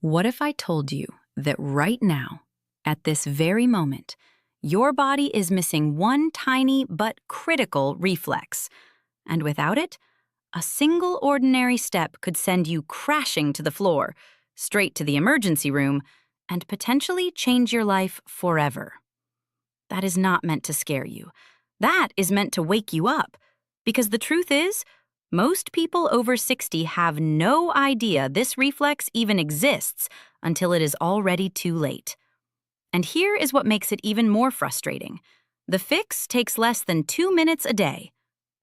What if I told you that right now, at this very moment, your body is missing one tiny but critical reflex, and without it, a single ordinary step could send you crashing to the floor, straight to the emergency room, and potentially change your life forever? That is not meant to scare you. That is meant to wake you up. Because the truth is, most people over 60 have no idea this reflex even exists until it is already too late. And here is what makes it even more frustrating. The fix takes less than 2 minutes a day.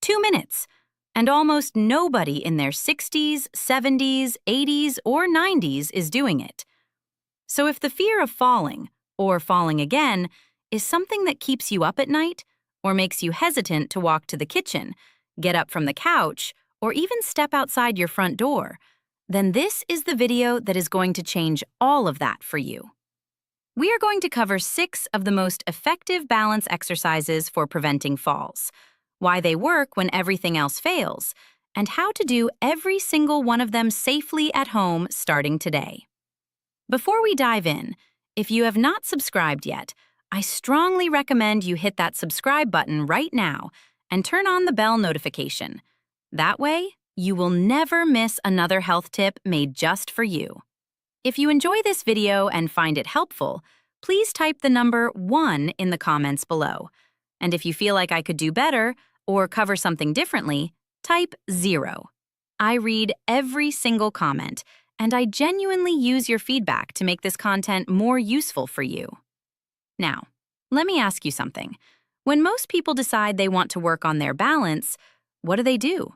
2 minutes! And almost nobody in their 60s, 70s, 80s, or 90s is doing it. So if the fear of falling, or falling again, is something that keeps you up at night, or makes you hesitant to walk to the kitchen, get up from the couch, or even step outside your front door, then this is the video that is going to change all of that for you. We are going to cover 6 of the most effective balance exercises for preventing falls, why they work when everything else fails, and how to do every single one of them safely at home starting today. Before we dive in, if you have not subscribed yet, I strongly recommend you hit that subscribe button right now and turn on the bell notification. That way, you will never miss another health tip made just for you. If you enjoy this video and find it helpful, please type the number 1 in the comments below. And if you feel like I could do better or cover something differently, type 0. I read every single comment, and I genuinely use your feedback to make this content more useful for you. Now, let me ask you something. When most people decide they want to work on their balance, what do?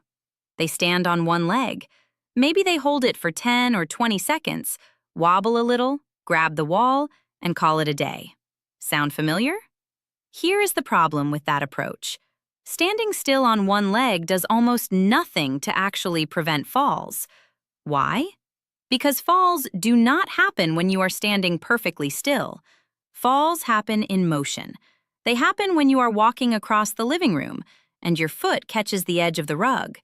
They stand on one leg. Maybe they hold it for 10 or 20 seconds, wobble a little, grab the wall, and call it a day. Sound familiar? Here is the problem with that approach. Standing still on one leg does almost nothing to actually prevent falls. Why? Because falls do not happen when you are standing perfectly still. Falls happen in motion. They happen when you are walking across the living room and your foot catches the edge of the rug.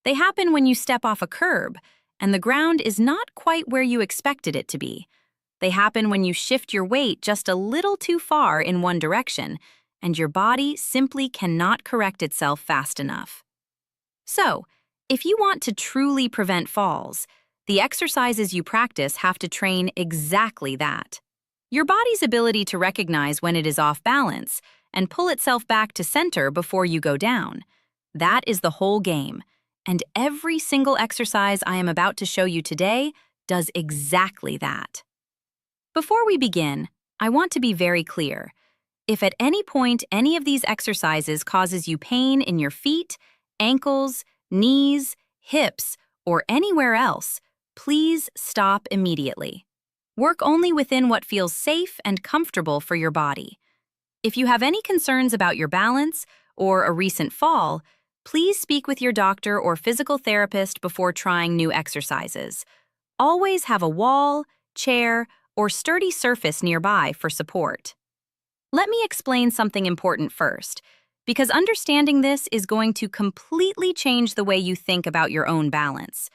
They happen when you step off a curb and the ground is not quite where you expected it to be. They happen when you shift your weight just a little too far in one direction and your body simply cannot correct itself fast enough. So, if you want to truly prevent falls, the exercises you practice have to train exactly that. Your body's ability to recognize when it is off balance and pull itself back to center before you go down. That is the whole game, and every single exercise I am about to show you today does exactly that. Before we begin, I want to be very clear. If at any point any of these exercises causes you pain in your feet, ankles, knees, hips, or anywhere else, please stop immediately. Work only within what feels safe and comfortable for your body. If you have any concerns about your balance or a recent fall, please speak with your doctor or physical therapist before trying new exercises. Always have a wall, chair, or sturdy surface nearby for support. Let me explain something important first, because understanding this is going to completely change the way you think about your own balance.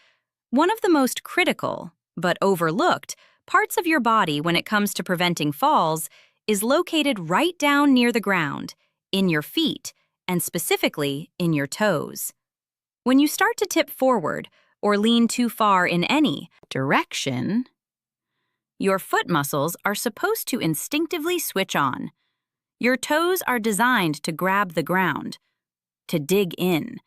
One of the most critical, but overlooked, parts of your body when it comes to preventing falls is located right down near the ground, in your feet, and specifically in your toes. When you start to tip forward or lean too far in any direction, your foot muscles are supposed to instinctively switch on. Your toes are designed to grab the ground, to dig in,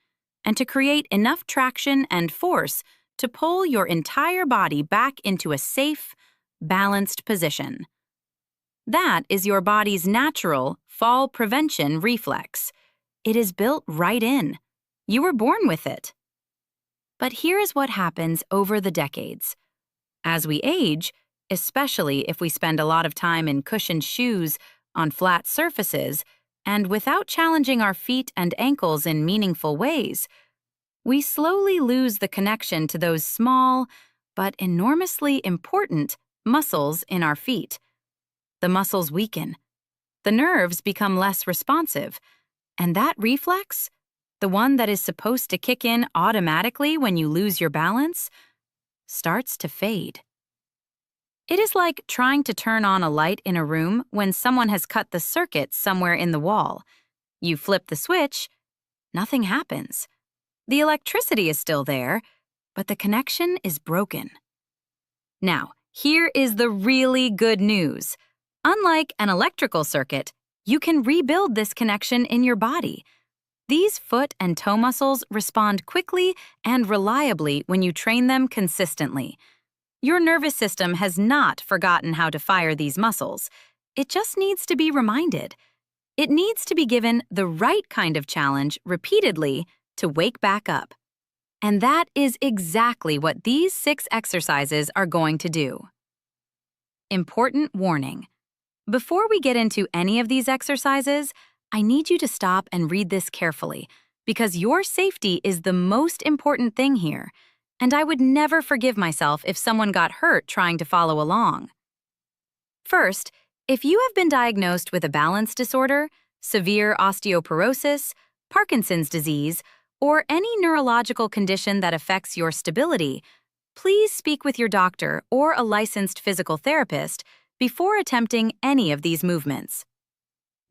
and to create enough traction and force to pull your entire body back into a safe, balanced position. That is your body's natural fall prevention reflex. It is built right in. You were born with it. But here is what happens over the decades. As we age, especially if we spend a lot of time in cushioned shoes, on flat surfaces, and without challenging our feet and ankles in meaningful ways, we slowly lose the connection to those small, but enormously important muscles in our feet. The muscles weaken. The nerves become less responsive. And that reflex, the one that is supposed to kick in automatically when you lose your balance, starts to fade. It is like trying to turn on a light in a room when someone has cut the circuit somewhere in the wall. You flip the switch, nothing happens. The electricity is still there, but the connection is broken. Now, here is the really good news. Unlike an electrical circuit, you can rebuild this connection in your body. These foot and toe muscles respond quickly and reliably when you train them consistently. Your nervous system has not forgotten how to fire these muscles. It just needs to be reminded. It needs to be given the right kind of challenge repeatedly to wake back up. And that is exactly what these 6 exercises are going to do. Important warning. Before we get into any of these exercises, I need you to stop and read this carefully, because your safety is the most important thing here, and I would never forgive myself if someone got hurt trying to follow along. First, if you have been diagnosed with a balance disorder, severe osteoporosis, Parkinson's disease, or any neurological condition that affects your stability, please speak with your doctor or a licensed physical therapist before attempting any of these movements.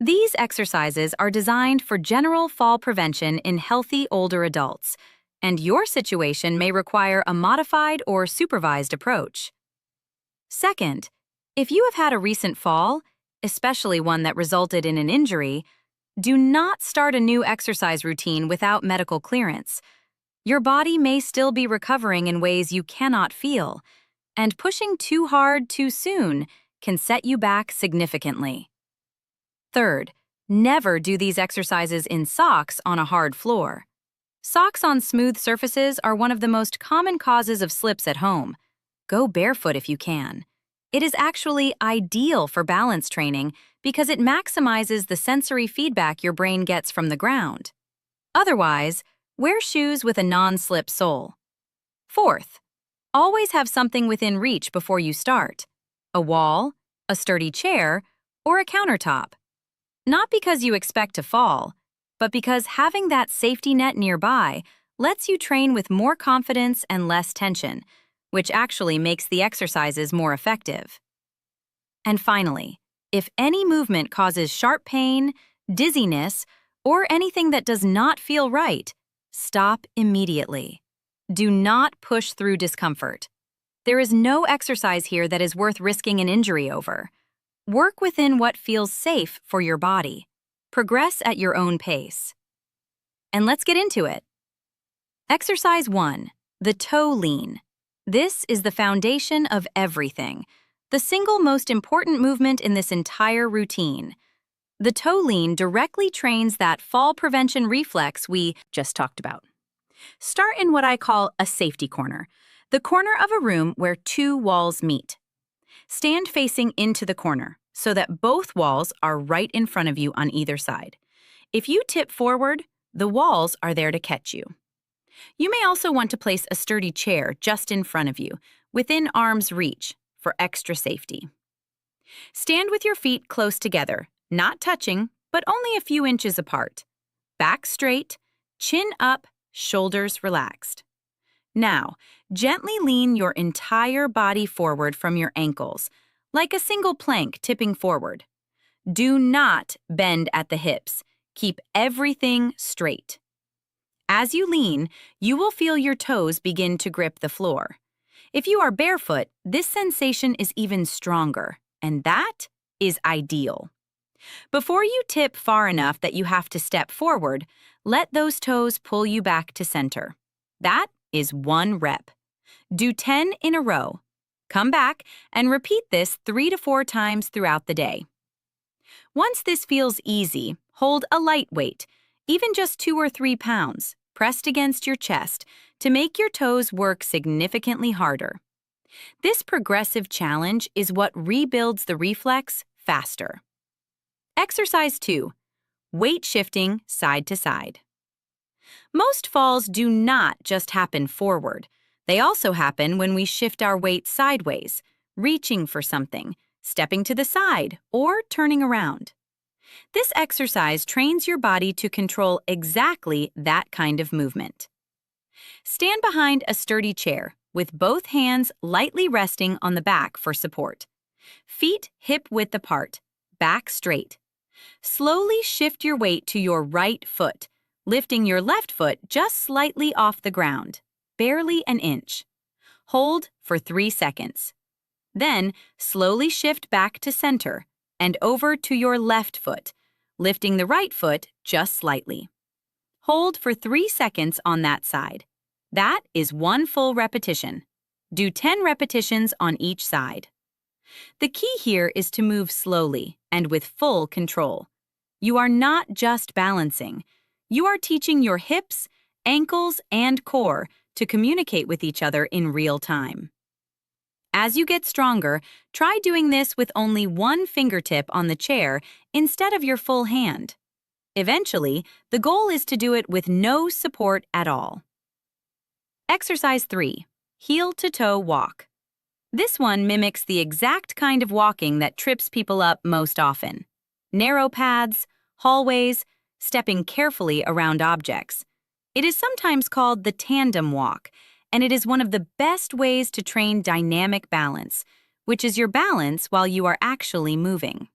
These exercises are designed for general fall prevention in healthy older adults, and your situation may require a modified or supervised approach. Second, if you have had a recent fall, especially one that resulted in an injury, do not start a new exercise routine without medical clearance. Your body may still be recovering in ways you cannot feel, and pushing too hard too soon can set you back significantly. Third, never do these exercises in socks on a hard floor. Socks on smooth surfaces are one of the most common causes of slips at home. Go barefoot if you can. It is actually ideal for balance training because it maximizes the sensory feedback your brain gets from the ground. Otherwise, wear shoes with a non-slip sole. Fourth, always have something within reach before you start: a wall, a sturdy chair, or a countertop. Not because you expect to fall, but because having that safety net nearby lets you train with more confidence and less tension, which actually makes the exercises more effective. And finally, if any movement causes sharp pain, dizziness, or anything that does not feel right, stop immediately. Do not push through discomfort. There is no exercise here that is worth risking an injury over. Work within what feels safe for your body. Progress at your own pace. And let's get into it. Exercise 1, the toe lean. This is the foundation of everything, the single most important movement in this entire routine. The toe lean directly trains that fall prevention reflex we just talked about. Start in what I call a safety corner, the corner of a room where 2 walls meet. Stand facing into the corner so that both walls are right in front of you on either side. If you tip forward, the walls are there to catch you. You may also want to place a sturdy chair just in front of you, within arm's reach, for extra safety. Stand with your feet close together, not touching, but only a few inches apart. Back straight, chin up, shoulders relaxed. Now, gently lean your entire body forward from your ankles, like a single plank tipping forward. Do not bend at the hips. Keep everything straight. As you lean, you will feel your toes begin to grip the floor. If you are barefoot, this sensation is even stronger, and that is ideal. Before you tip far enough that you have to step forward, let those toes pull you back to center. That is 1 rep. Do 10 in a row. Come back and repeat this 3 to 4 times throughout the day. Once this feels easy, hold a light weight, even just 2 or 3 pounds, pressed against your chest to make your toes work significantly harder. This progressive challenge is what rebuilds the reflex faster. Exercise 2, weight shifting side to side. Most falls do not just happen forward. They also happen when we shift our weight sideways, reaching for something, stepping to the side, or turning around. This exercise trains your body to control exactly that kind of movement. Stand behind a sturdy chair with both hands lightly resting on the back for support. Feet hip-width apart, back straight. Slowly shift your weight to your right foot, lifting your left foot just slightly off the ground, barely an inch. Hold for 3 seconds. Then, slowly shift back to center and over to your left foot, lifting the right foot just slightly. Hold for 3 seconds on that side. That is 1 full repetition. Do 10 repetitions on each side. The key here is to move slowly and with full control. You are not just balancing. You are teaching your hips, ankles, and core to communicate with each other in real time. As you get stronger, try doing this with only 1 fingertip on the chair instead of your full hand. Eventually, the goal is to do it with no support at all. Exercise 3. Heel-to-toe walk. This one mimics the exact kind of walking that trips people up most often. Narrow paths, hallways, stepping carefully around objects. It is sometimes called the tandem walk, and it is one of the best ways to train dynamic balance, which is your balance while you are actually moving.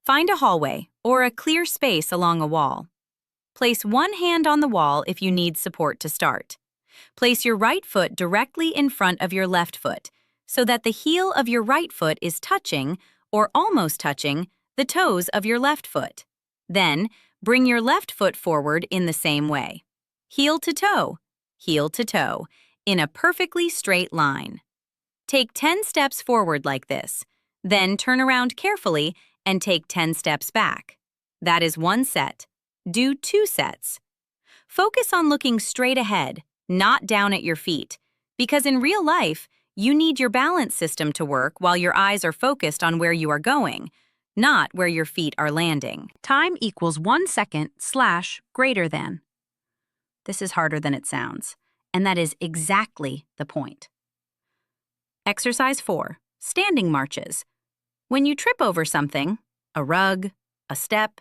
Find a hallway or a clear space along a wall. Place 1 hand on the wall if you need support to start. Place your right foot directly in front of your left foot so that the heel of your right foot is touching, or almost touching, the toes of your left foot. Then, bring your left foot forward in the same way. Heel to toe, in a perfectly straight line. Take 10 steps forward like this, then turn around carefully and take 10 steps back. That is 1 set. Do 2 sets. Focus on looking straight ahead, not down at your feet, because in real life, you need your balance system to work while your eyes are focused on where you are going, not where your feet are landing. Time equals 1 second / greater than. This is harder than it sounds, and that is exactly the point. Exercise 4. Standing marches. When you trip over something, a rug, a step,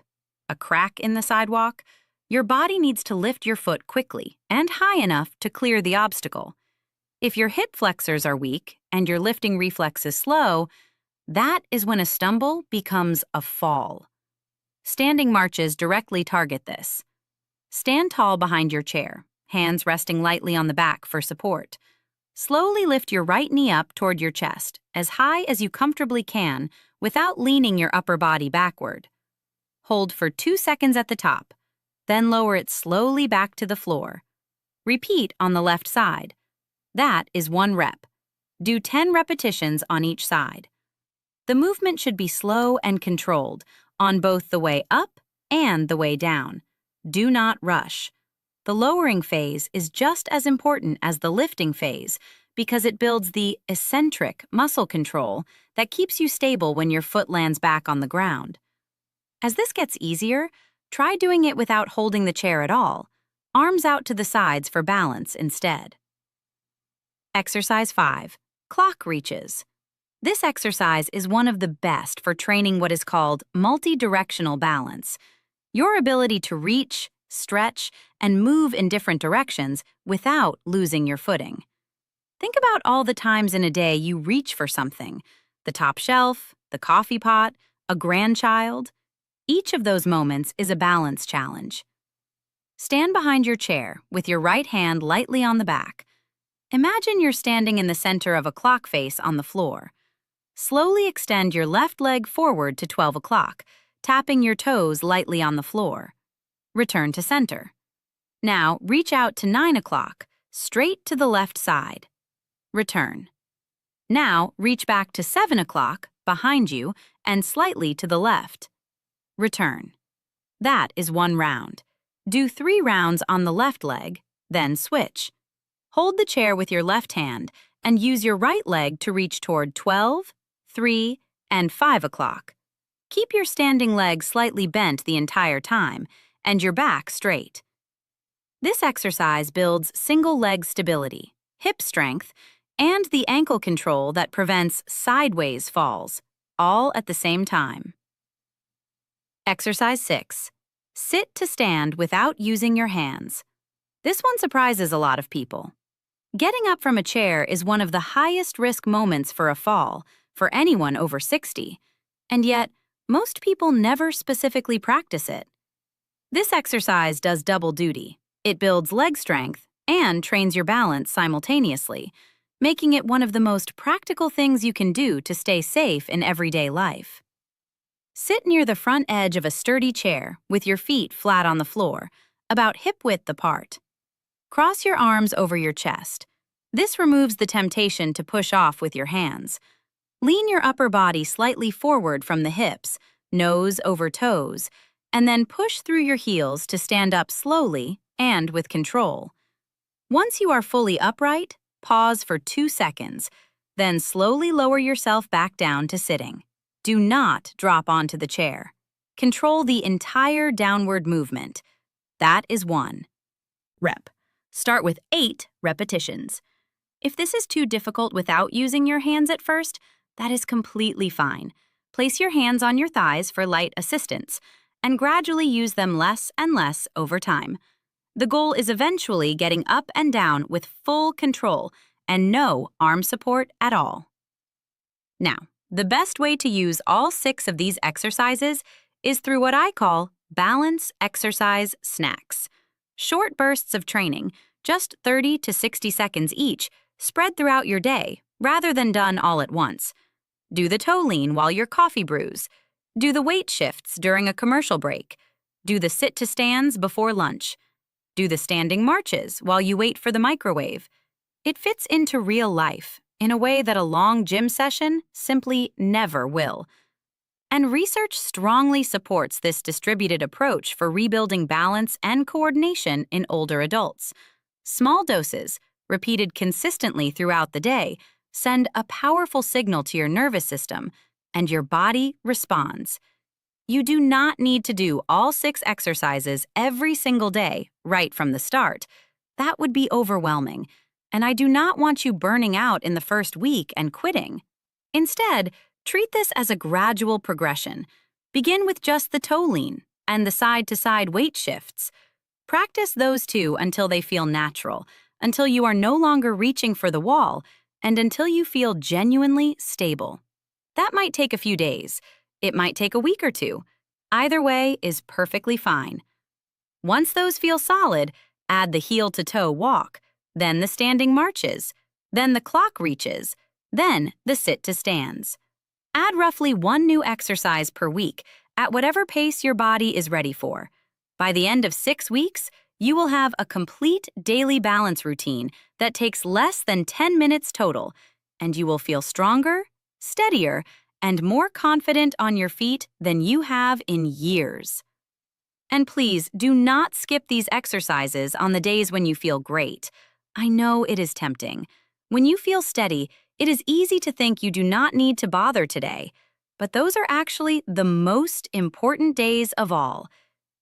a crack in the sidewalk, your body needs to lift your foot quickly and high enough to clear the obstacle. If your hip flexors are weak and your lifting reflex is slow, that is when a stumble becomes a fall. Standing marches directly target this. Stand tall behind your chair, hands resting lightly on the back for support. Slowly lift your right knee up toward your chest, as high as you comfortably can without leaning your upper body backward. Hold for 2 seconds at the top, then lower it slowly back to the floor. Repeat on the left side. That is 1 rep. Do 10 repetitions on each side. The movement should be slow and controlled on both the way up and the way down. Do not rush. The lowering phase is just as important as the lifting phase because it builds the eccentric muscle control that keeps you stable when your foot lands back on the ground. As this gets easier, try doing it without holding the chair at all, arms out to the sides for balance instead. Exercise 5. Clock reaches. This exercise is one of the best for training what is called multi-directional balance, your ability to reach, stretch, and move in different directions without losing your footing. Think about all the times in a day you reach for something: the top shelf, the coffee pot, a grandchild. Each of those moments is a balance challenge. Stand behind your chair with your right hand lightly on the back. Imagine you're standing in the center of a clock face on the floor. Slowly extend your left leg forward to 12 o'clock, tapping your toes lightly on the floor. Return to center. Now reach out to 9 o'clock, straight to the left side. Return. Now reach back to 7 o'clock, behind you, and slightly to the left. Return. That is 1 round. Do 3 rounds on the left leg, then switch. Hold the chair with your left hand and use your right leg to reach toward 12, 3, and 5 o'clock. Keep your standing leg slightly bent the entire time and your back straight. This exercise builds single leg stability, hip strength, and the ankle control that prevents sideways falls, all at the same time. Exercise 6. Sit to stand without using your hands. This one surprises a lot of people. Getting up from a chair is one of the highest risk moments for a fall for anyone over 60, and yet most people never specifically practice it. This exercise does double duty. It builds leg strength and trains your balance simultaneously, making it one of the most practical things you can do to stay safe in everyday life. Sit near the front edge of a sturdy chair with your feet flat on the floor, about hip-width apart. Cross your arms over your chest. This removes the temptation to push off with your hands. Lean your upper body slightly forward from the hips, nose over toes, and then push through your heels to stand up slowly and with control. Once you are fully upright, pause for 2 seconds, then slowly lower yourself back down to sitting. Do not drop onto the chair. Control the entire downward movement. That is 1 rep. Start with 8 repetitions. If this is too difficult without using your hands at first, that is completely fine. Place your hands on your thighs for light assistance, and gradually use them less and less over time. The goal is eventually getting up and down with full control and no arm support at all. Now, the best way to use all 6 of these exercises is through what I call balance exercise snacks. Short bursts of training, just 30 to 60 seconds each, spread throughout your day, rather than done all at once. Do the toe lean while your coffee brews. Do the weight shifts during a commercial break. Do the sit-to-stands before lunch. Do the standing marches while you wait for the microwave. It fits into real life in a way that a long gym session simply never will. And research strongly supports this distributed approach for rebuilding balance and coordination in older adults. Small doses, repeated consistently throughout the day, send a powerful signal to your nervous system, and your body responds. You do not need to do all 6 exercises every single day right from the start. That would be overwhelming, and I do not want you burning out in the first week and quitting. Instead, treat this as a gradual progression. Begin with just the toe lean and the side-to-side weight shifts. Practice those 2 until they feel natural, until you are no longer reaching for the wall, and until you feel genuinely stable. That might take a few days. It might take a week or 2. Either way is perfectly fine. Once those feel solid, add the heel-to-toe walk, then the standing marches, then the clock reaches, then the sit-to-stands. Add roughly 1 new exercise per week at whatever pace your body is ready for. By the end of 6 weeks, you will have a complete daily balance routine that takes less than 10 minutes total, and you will feel stronger, steadier, and more confident on your feet than you have in years. And please, do not skip these exercises on the days when you feel great. I know it is tempting. When you feel steady, it is easy to think you do not need to bother today, but those are actually the most important days of all.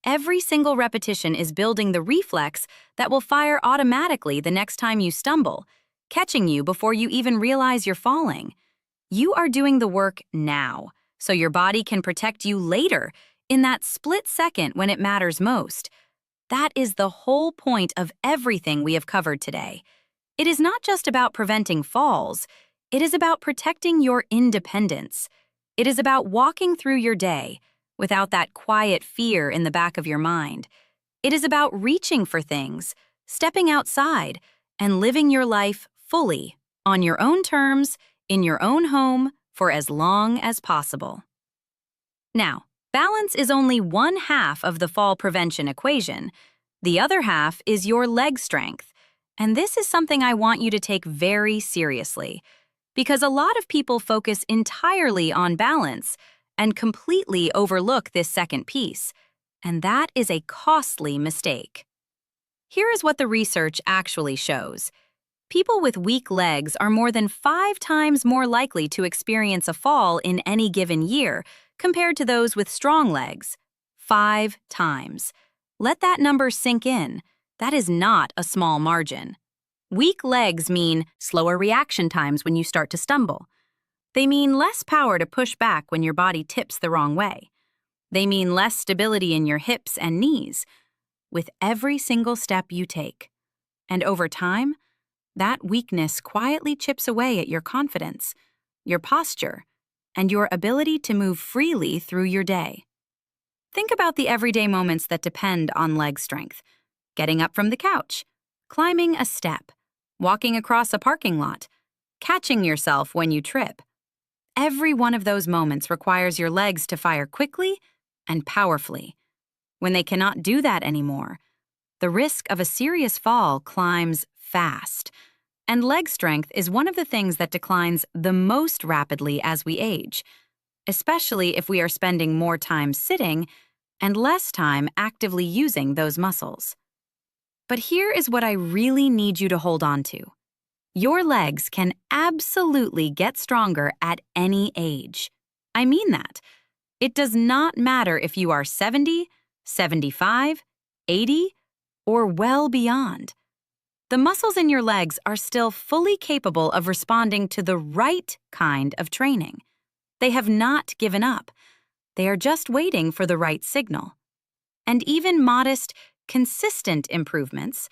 Every single repetition is building the reflex that will fire automatically the next time you stumble, catching you before you even realize you're falling. You are doing the work now, so your body can protect you later, in that split second when it matters most. That is the whole point of everything we have covered today. It is not just about preventing falls. It is about protecting your independence. It is about walking through your day without that quiet fear in the back of your mind. It is about reaching for things, stepping outside, and living your life fully, on your own terms, in your own home, for as long as possible. Now, balance is only 1/2 of the fall prevention equation. The other half is your leg strength. And this is something I want you to take very seriously, because a lot of people focus entirely on balance and completely overlook this second piece, and that is a costly mistake. Here is what the research actually shows. People with weak legs are more than 5 times more likely to experience a fall in any given year compared to those with strong legs. 5 times. Let that number sink in. That is not a small margin. Weak legs mean slower reaction times when you start to stumble. They mean less power to push back when your body tips the wrong way. They mean less stability in your hips and knees with every single step you take. And over time, that weakness quietly chips away at your confidence, your posture, and your ability to move freely through your day. Think about the everyday moments that depend on leg strength: getting up from the couch, climbing a step, walking across a parking lot, catching yourself when you trip. Every one of those moments requires your legs to fire quickly and powerfully. When they cannot do that anymore, the risk of a serious fall climbs fast. And leg strength is one of the things that declines the most rapidly as we age, especially if we are spending more time sitting and less time actively using those muscles. But here is what I really need you to hold on to. Your legs can absolutely get stronger at any age. I mean that. It does not matter if you are 70, 75, 80, or well beyond. The muscles in your legs are still fully capable of responding to the right kind of training. They have not given up. They are just waiting for the right signal. And even modest, consistent improvements,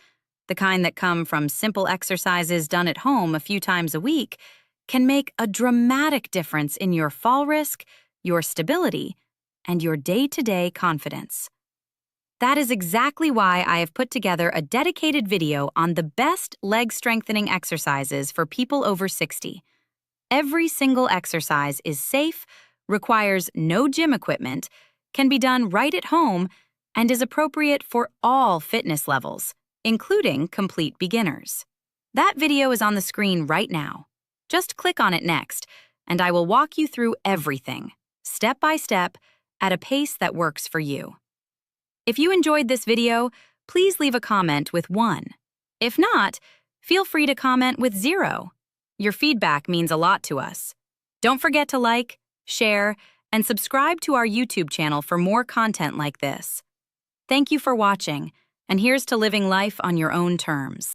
the kind that come from simple exercises done at home a few times a week, can make a dramatic difference in your fall risk, your stability, and your day-to-day confidence. That is exactly why I have put together a dedicated video on the best leg strengthening exercises for people over 60. Every single exercise is safe, requires no gym equipment, can be done right at home, and is appropriate for all fitness levels, including complete beginners. That video is on the screen right now. Just click on it next, and I will walk you through everything, step by step, at a pace that works for you. If you enjoyed this video, please leave a comment with 1. If not, feel free to comment with 0. Your feedback means a lot to us. Don't forget to like, share, and subscribe to our YouTube channel for more content like this. Thank you for watching, and here's to living life on your own terms.